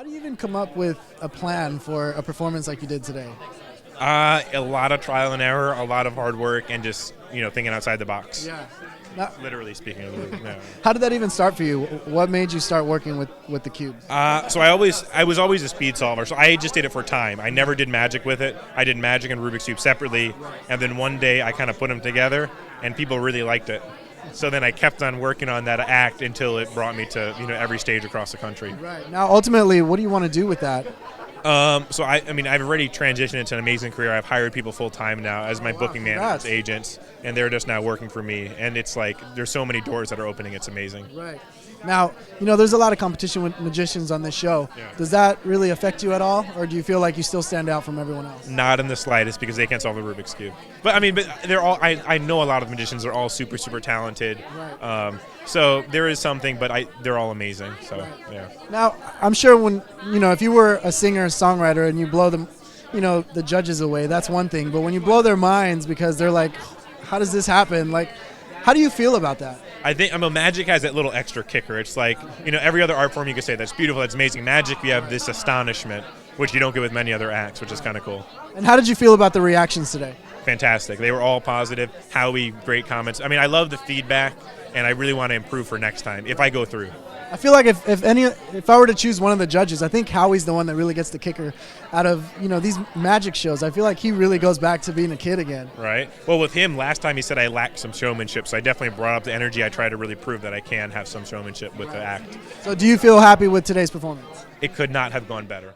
How do you even come up with a plan for a performance like you did today? A lot of trial and error, a lot of hard work, and just thinking outside the box. Yeah. Literally speaking of the no. How did that even start for you? What made you start working with the cubes? So I was always a speed solver. So I just did it for time. I never did magic with it. I did magic and Rubik's Cube separately, and then one day I kind of put them together, and people really liked it. So then I kept on working on that act until it brought me to every stage across the country. Right. Now, ultimately, what do you want to do with that? So I've already transitioned into an amazing career. I've hired people full time now as my booking managers, agents, and they're just now working for me. And it's like there's so many doors that are opening. It's amazing. Right. Now, there's a lot of competition with magicians on this show. Yeah. Does that really affect you at all, or do you feel like you still stand out from everyone else? Not in the slightest, because they can't solve the Rubik's Cube. But they're all. I know a lot of magicians are all super, super talented. Right. So there is something, but they're all amazing. So yeah. Now, I'm sure when if you were a singer, songwriter, and you blow them, the judges away, that's one thing. But when you blow their minds because they're like, "How does this happen?" Like, how do you feel about that? I think magic has that little extra kicker. It's like every other art form you could say that's beautiful, that's amazing. Magic, you have this astonishment, which you don't get with many other acts, which is kind of cool. And how did you feel about the reactions today? Fantastic. They were all positive. Howie, great comments. I love the feedback, and I really want to improve for next time if I go through. I feel like if I were to choose one of the judges, I think Howie's the one that really gets the kicker out of these magic shows. I feel like he really goes back to being a kid again. Right. Well, with him, last time he said I lacked some showmanship, so I definitely brought up the energy. I try to really prove that I can have some showmanship with the act. So do you feel happy with today's performance? It could not have gone better.